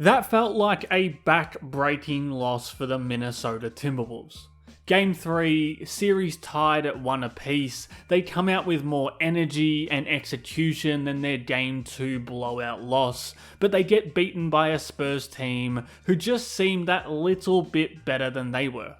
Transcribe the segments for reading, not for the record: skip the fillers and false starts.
That felt like a back-breaking loss for the Minnesota Timberwolves. Game 3, series tied at 1 apiece, they come out with more energy and execution than their Game 2 blowout loss, but they get beaten by a Spurs team who just seemed that little bit better than they were.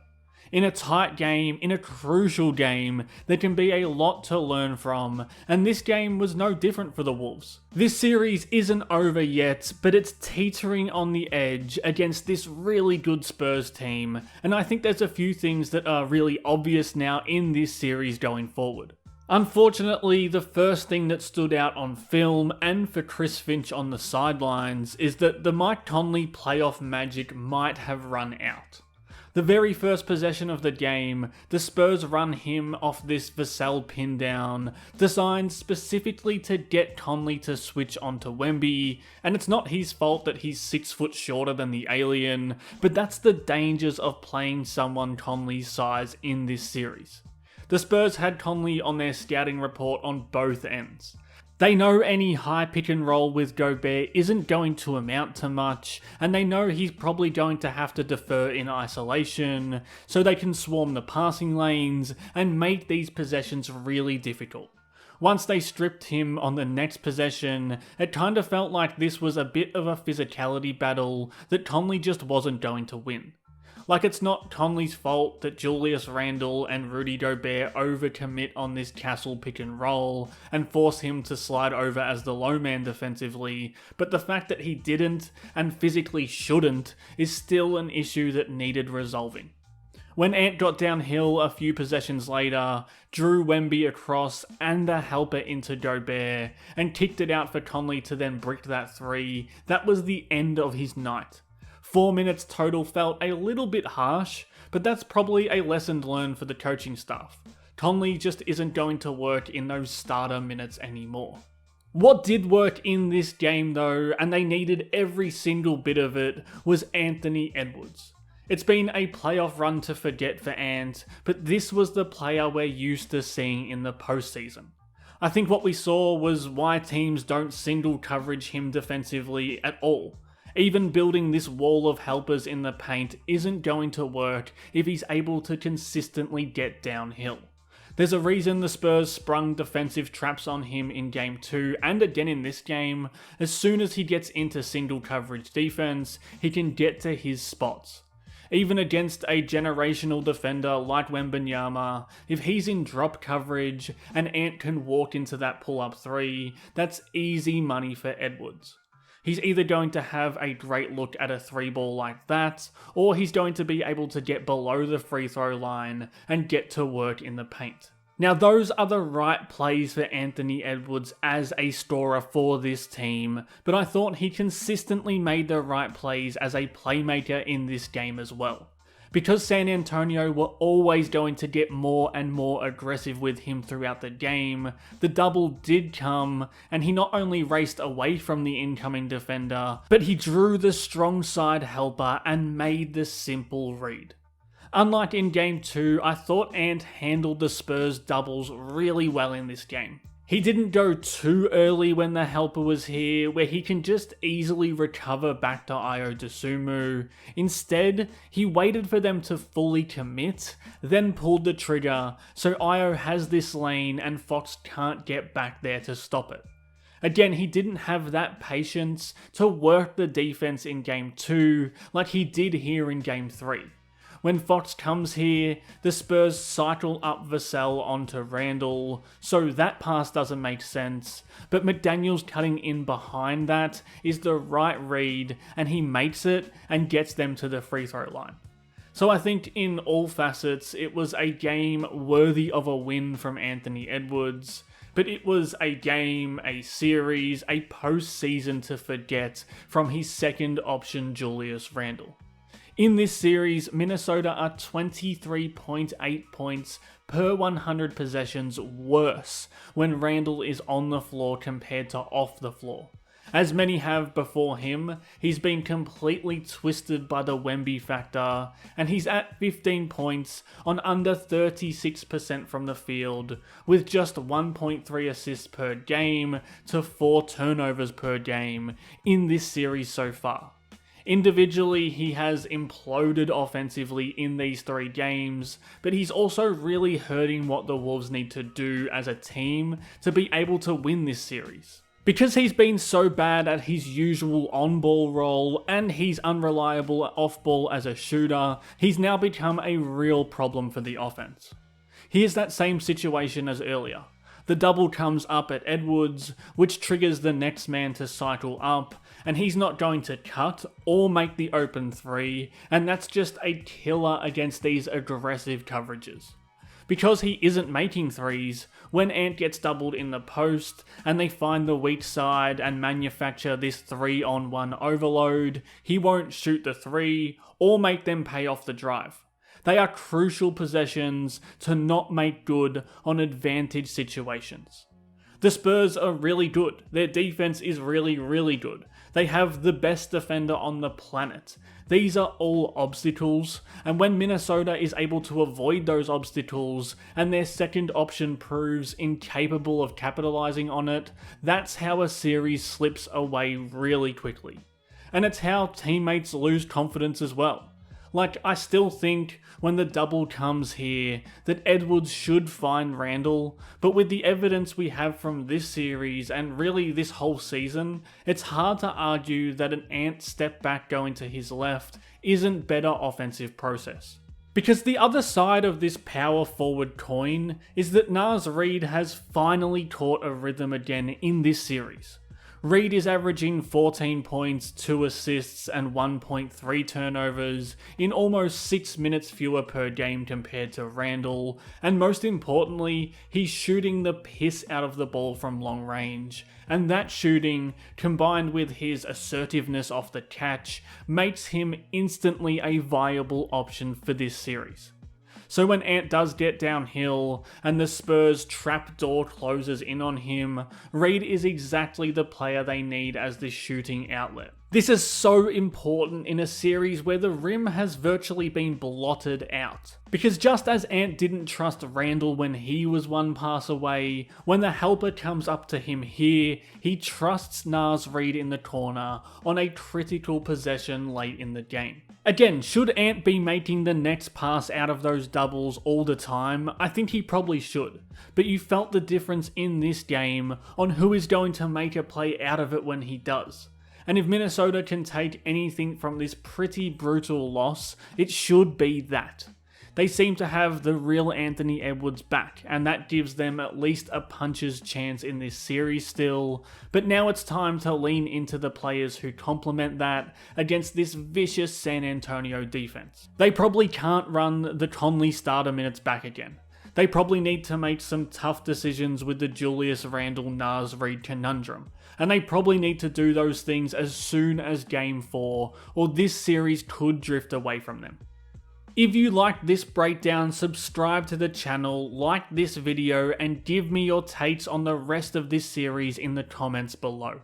In a tight game, in a crucial game, there can be a lot to learn from, and this game was no different for the Wolves. This series isn't over yet, but it's teetering on the edge against this really good Spurs team, and I think there's a few things that are really obvious now in this series going forward. Unfortunately, the first thing that stood out on film and for Chris Finch on the sidelines is that the Mike Conley playoff magic might have run out. The very first possession of the game, the Spurs run him off this Vassell pin down, designed specifically to get Conley to switch onto Wemby, and it's not his fault that he's 6 foot shorter than the alien, but that's the dangers of playing someone Conley's size in this series. The Spurs had Conley on their scouting report on both ends. They know any high pick and roll with Gobert isn't going to amount to much, and they know he's probably going to have to defer in isolation, so they can swarm the passing lanes and make these possessions really difficult. Once they stripped him on the next possession, it kind of felt like this was a bit of a physicality battle that Conley just wasn't going to win. Like, it's not Conley's fault that Julius Randle and Rudy Gobert overcommit on this castle pick and roll and force him to slide over as the low man defensively, but the fact that he didn't and physically shouldn't is still an issue that needed resolving. When Ant got downhill a few possessions later, drew Wemby across and a helper into Gobert, and kicked it out for Conley to then brick that 3, that was the end of his night. 4 minutes total felt a little bit harsh, but that's probably a lesson learned for the coaching staff. Conley just isn't going to work in those starter minutes anymore. What did work in this game though, and they needed every single bit of it, was Anthony Edwards. It's been a playoff run to forget for Ant, but this was the player we're used to seeing in the postseason. I think what we saw was why teams don't single coverage him defensively at all. Even building this wall of helpers in the paint isn't going to work if he's able to consistently get downhill. There's a reason the Spurs sprung defensive traps on him in Game 2 and again in this game. As soon as he gets into single coverage defense, he can get to his spots. Even against a generational defender like Wembanyama, if he's in drop coverage and Ant can walk into that pull-up 3, that's easy money for Edwards. He's either going to have a great look at a 3-ball like that, or he's going to be able to get below the free throw line and get to work in the paint. Now, those are the right plays for Anthony Edwards as a scorer for this team, but I thought he consistently made the right plays as a playmaker in this game as well. Because San Antonio were always going to get more and more aggressive with him throughout the game, the double did come, and he not only raced away from the incoming defender, but he drew the strong side helper and made the simple read. Unlike in Game 2, I thought Ant handled the Spurs doubles really well in this game. He didn't go too early when the helper was here, where he can just easily recover back to Ayo Dosunmu. Instead, he waited for them to fully commit, then pulled the trigger, so Ayo has this lane and Fox can't get back there to stop it. Again, he didn't have that patience to work the defense in Game 2 like he did here in Game 3. When Fox comes here, the Spurs cycle up Vassell onto Randle, so that pass doesn't make sense, but McDaniels cutting in behind that is the right read, and he makes it and gets them to the free throw line. So I think in all facets, it was a game worthy of a win from Anthony Edwards, but it was a game, a series, a postseason to forget from his second option Julius Randle. In this series, Minnesota are 23.8 points per 100 possessions worse when Randle is on the floor compared to off the floor. As many have before him, he's been completely twisted by the Wemby factor, and he's at 15 points on under 36% from the field, with just 1.3 assists per game to 4 turnovers per game in this series so far. Individually, he has imploded offensively in these 3 games, but he's also really hurting what the Wolves need to do as a team to be able to win this series. Because he's been so bad at his usual on-ball role and he's unreliable off-ball as a shooter, he's now become a real problem for the offense. Here's that same situation as earlier. The double comes up at Edwards, which triggers the next man to cycle up, and he's not going to cut or make the open 3, and that's just a killer against these aggressive coverages. Because he isn't making 3s, when Ant gets doubled in the post, and they find the weak side and manufacture this 3-on-1 overload, he won't shoot the 3 or make them pay off the drive. They are crucial possessions to not make good on advantage situations. The Spurs are really good. Their defense is really, really good. They have the best defender on the planet. These are all obstacles, and when Minnesota is able to avoid those obstacles and their second option proves incapable of capitalizing on it, that's how a series slips away really quickly. And it's how teammates lose confidence as well. Like, I still think when the double comes here that Edwards should find Randle, but with the evidence we have from this series and really this whole season, it's hard to argue that an Ant step back going to his left isn't better offensive process. Because the other side of this power forward coin is that Naz Reed has finally caught a rhythm again in this series. Reed is averaging 14 points, 2 assists and 1.3 turnovers in almost 6 minutes fewer per game compared to Randle, and most importantly, he's shooting the piss out of the ball from long range, and that shooting, combined with his assertiveness off the catch, makes him instantly a viable option for this series. So when Ant does get downhill and the Spurs' trap door closes in on him, Reed is exactly the player they need as the shooting outlet. This is so important in a series where the rim has virtually been blotted out. Because just as Ant didn't trust Randle when he was 1 pass away, when the helper comes up to him here, he trusts Naz Reed in the corner on a critical possession late in the game. Again, should Ant be making the next pass out of those doubles all the time? I think he probably should. But you felt the difference in this game on who is going to make a play out of it when he does. And if Minnesota can take anything from this pretty brutal loss, it should be that. They seem to have the real Anthony Edwards back, and that gives them at least a puncher's chance in this series still, but now it's time to lean into the players who complement that against this vicious San Antonio defense. They probably can't run the Conley starter minutes back again. They probably need to make some tough decisions with the Julius Randle Naz Reed conundrum, and they probably need to do those things as soon as Game 4, or this series could drift away from them. If you liked this breakdown, subscribe to the channel, like this video, and give me your takes on the rest of this series in the comments below.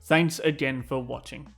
Thanks again for watching.